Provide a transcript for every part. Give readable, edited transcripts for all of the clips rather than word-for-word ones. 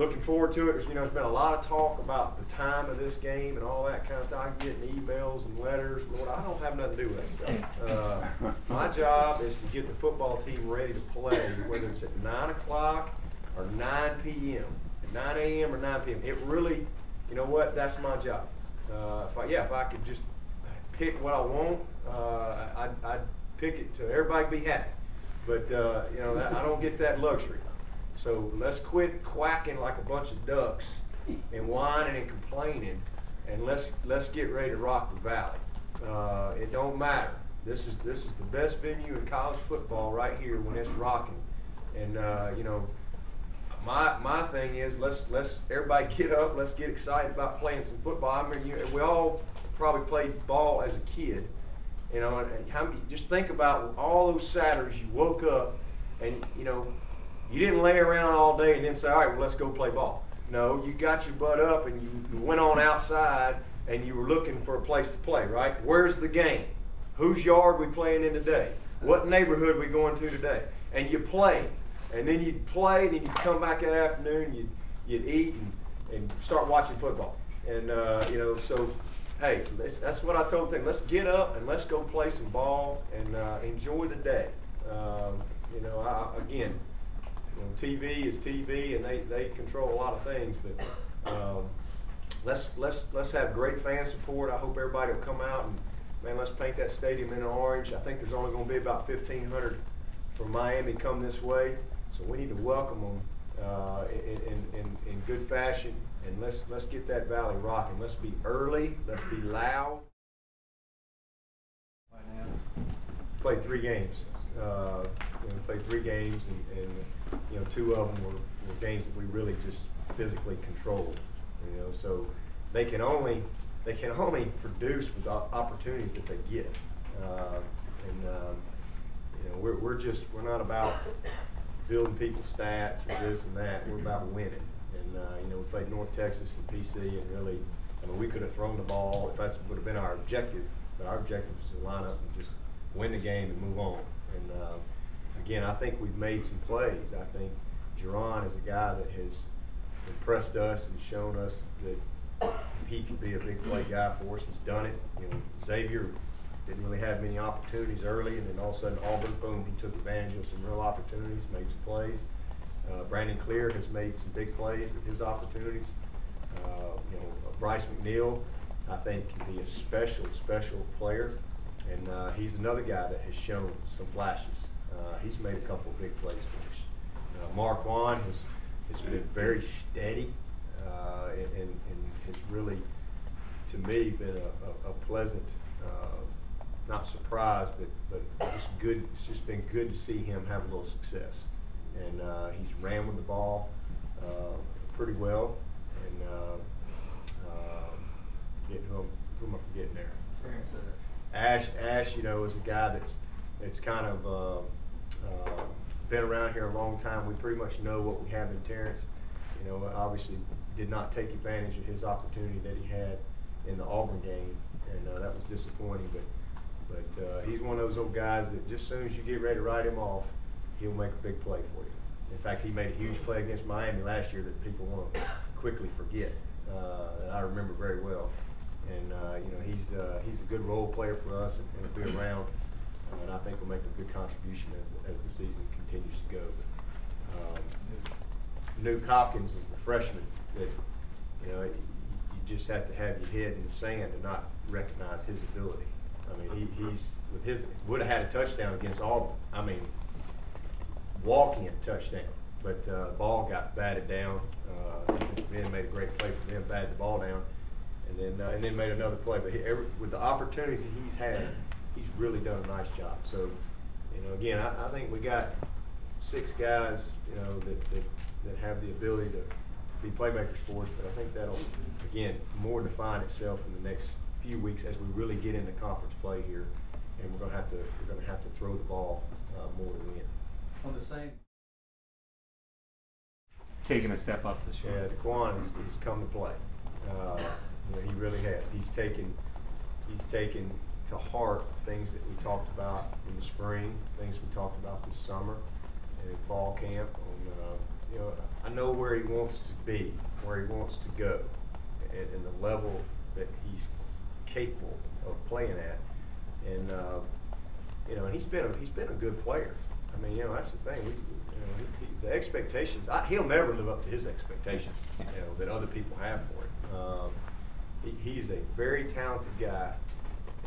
looking forward to it. There's been a lot of talk about the time of this game and all that kind of stuff. I'm getting emails and letters. Lord, I don't have nothing to do with that stuff. My job is to get the football team ready to play, whether it's at 9 o'clock or 9 p.m., at 9 a.m. or 9 p.m. It really, you know what, that's my job. If I could just pick what I want, I'd pick it to everybody be happy. But, I don't get that luxury. So let's quit quacking like a bunch of ducks and whining and complaining, and let's get ready to rock the valley. It don't matter. This is the best venue in college football right here when it's rocking. And my thing is let's everybody get up. Let's get excited about playing some football. I mean, we all probably played ball as a kid. And just think about all those Saturdays you woke up and you didn't lay around all day and then say, all right, well, let's go play ball. No, you got your butt up and you went on outside and you were looking for a place to play, right? Where's the game? Whose yard we playing in today? What neighborhood we going to today? And you play. And then you'd play, and then you'd come back that afternoon, you'd eat and start watching football. And, so, hey, that's what I told them. Let's get up and let's go play some ball and enjoy the day. TV is TV, and they control a lot of things. But let's have great fan support. I hope everybody will come out and, man, let's paint that stadium in orange. I think there's only going to be about 1,500 from Miami come this way, so we need to welcome them in good fashion, and let's get that valley rocking. Let's be early. Let's be loud. Played 3 games. Played 3 games, and 2 of them were games that we really just physically controlled. So they can only produce with the opportunities that they get. We're not about building people's stats or this and that. We're about winning. And we played North Texas and PC, and really, we could have thrown the ball if that would have been our objective. But our objective was to line up and just win the game and move on. And again, I think we've made some plays. I think Jerron is a guy that has impressed us and shown us that he could be a big play guy for us. He's done it. Xavier didn't really have many opportunities early, and then all of a sudden Auburn, boom, he took advantage of some real opportunities, made some plays. Brandon Clear has made some big plays with his opportunities. Bryce McNeil, I think, can be a special player, and he's another guy that has shown some flashes. He's made a couple of big plays for us. Mark Vaughn has been very steady and has really, to me, been a pleasant, not surprise, but just good. It's just been good to see him have a little success. And he's ran with the ball pretty well. And who am I forgetting there? Ash, is a guy that's kind of been around here a long time. We pretty much know what we have in Terrence. Obviously did not take advantage of his opportunity that he had in the Auburn game, and that was disappointing. But he's one of those old guys that just as soon as you get ready to write him off, he'll make a big play for you. In fact, he made a huge play against Miami last year that people want to quickly forget, that I remember very well. And he's a good role player for us and will be around, and I think will make a good contribution as the season continues to go. But, Nuke Hopkins is the freshman that you just have to have your head in the sand to not recognize his ability. I mean, he's would have had a touchdown against Auburn. I mean, walking a touchdown, but the ball got batted down. Ben made a great play for them, batted the ball down, and then made another play. But with the opportunities that he's had, he's really done a nice job. So, again, I think we got 6 guys, that have the ability to be playmakers for us. But I think that'll, again, more define itself in the next few weeks as we really get into conference play here, and we're going to have to throw the ball more to win. On the same. Taking a step up this year. Yeah, DeQuan has come to play. He really has. He's taken to heart things that we talked about in the spring, things we talked about this summer, in fall camp. You know, I know where he wants to be, where he wants to go, and the level that he's capable of playing at. And you know, and he's been a good player. I mean, you know, that's the thing. The expectations. He'll never live up to his expectations, you know, that other people have for him. He's a very talented guy,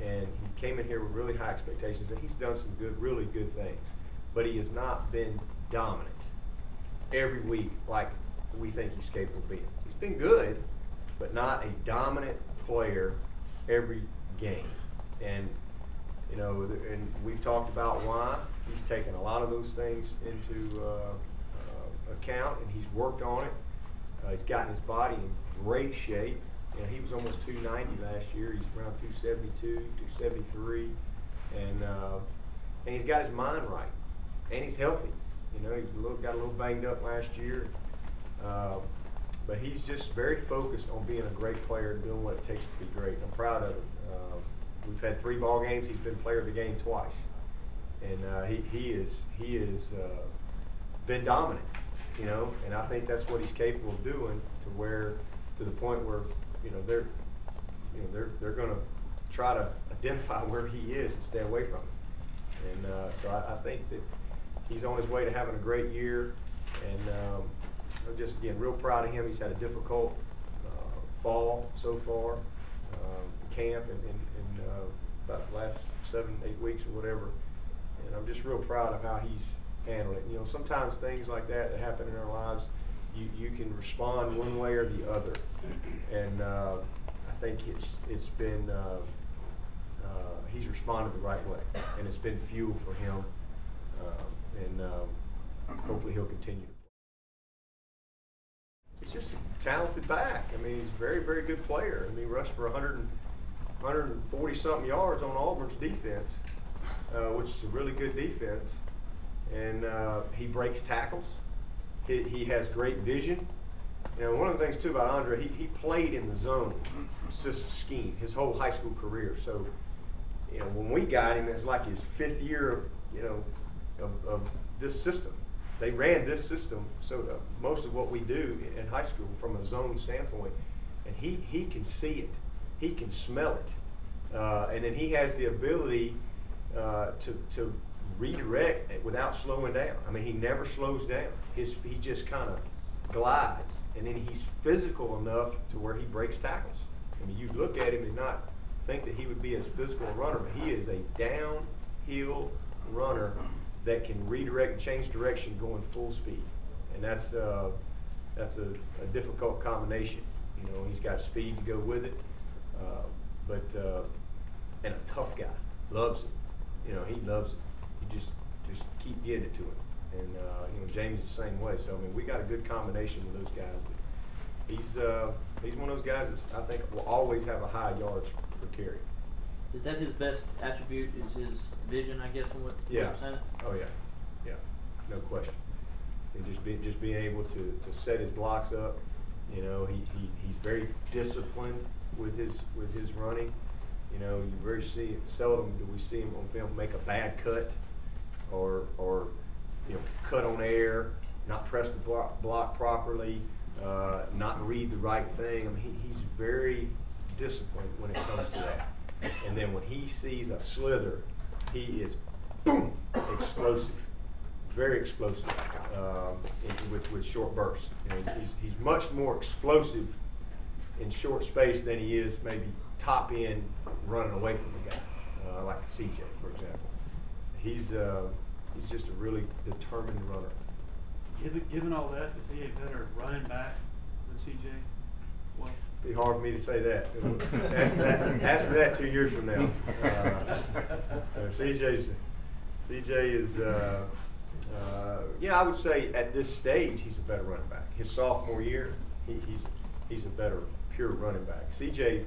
and he came in here with really high expectations, and he's done some really good things. But he has not been dominant every week like we think he's capable of being. He's been good, but not a dominant player every game. And you know, and we've talked about why. He's taken a lot of those things into account, and he's worked on it. He's gotten his body in great shape. You know, he was almost 290 last year. He's around 272, 273, and he's got his mind right, and he's healthy. You know, he's got a little banged up last year, but he's just very focused on being a great player and doing what it takes to be great. I'm proud of him. We've had 3 ball games. He's been player of the game twice, and he is been dominant. You know, and I think that's what he's capable of doing to the point where they're going to try to identify where he is and stay away from him. And so I think that he's on his way to having a great year, and I'm just, again, real proud of him. He's had a difficult fall so far, camp and about the last 7-8 weeks or whatever, and I'm just real proud of how he's handled it. You know, sometimes things like that happen in our lives, you can respond one way or the other, and I think it's been he's responded the right way, and it's been fuel for him, and hopefully he'll continue. He's just a talented back. I mean, he's a very, very good player. I mean, he rushed for 140-something yards on Auburn's defense, which is a really good defense, and he breaks tackles. He has great vision. You know, one of the things too about Andre, he played in the zone system scheme his whole high school career. So, you know, when we got him, it was like his 5th year of this system. They ran this system, so most of what we do in high school from a zone standpoint, and he can see it, he can smell it, and then he has the ability to redirect without slowing down. I mean, he never slows down. He just kind of glides, and then he's physical enough to where he breaks tackles. I mean, you look at him and not think that he would be as physical a runner, but he is a downhill runner that can redirect and change direction going full speed, and that's a difficult combination. You know, he's got speed to go with it, and a tough guy, loves it. You know, he loves it. You just keep getting it to him, and you know, Jamie's the same way. So I mean, we got a good combination with those guys. But he's one of those guys that I think will always have a high yards per carry. Is that his best attribute? Is his vision, I guess, on what you're saying? Oh yeah, no question. And just being able to set his blocks up. You know, he's very disciplined with his running. You know, you very seldom do we see him on film make a bad cut, or you know, cut on air, not press the block properly, not read the right thing. I mean, he's very disciplined when it comes to that. And then when he sees a slither, he is boom, explosive, very explosive, with short bursts. You know, he's much more explosive in short space than he is maybe top end running away from the guy, like CJ, for example. He's just a really determined runner. Given all that, is he a better running back than CJ? Well, it'd be hard for me to say that. Ask me that 2 years from now. CJ is yeah, I would say at this stage he's a better running back. His sophomore year, he's a better pure running back. CJ,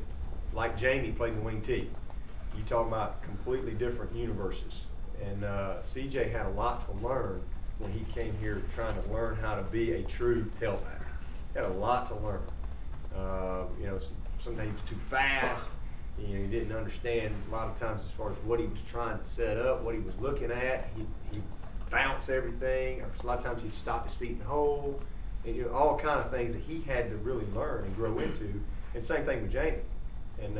like Jamie, played in the wing T. You talking about completely different universes, and CJ had a lot to learn when he came here trying to learn how to be a true tailback. He had a lot to learn. You know, sometimes he was too fast. You know, he didn't understand a lot of times as far as what he was trying to set up, what he was looking at. bounce everything, or a lot of times he'd stop his feet in the hole, and all kind of things that he had to really learn and grow into. And same thing with Jamie. And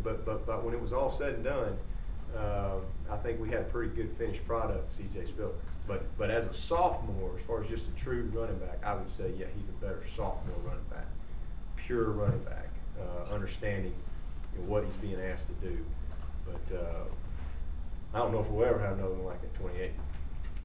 but when it was all said and done, I think we had a pretty good finished product, CJ's built. But as a sophomore, as far as just a true running back, I would say, yeah, he's a better sophomore running back, pure running back, understanding what he's being asked to do. But I don't know if we'll ever have another one like at 28.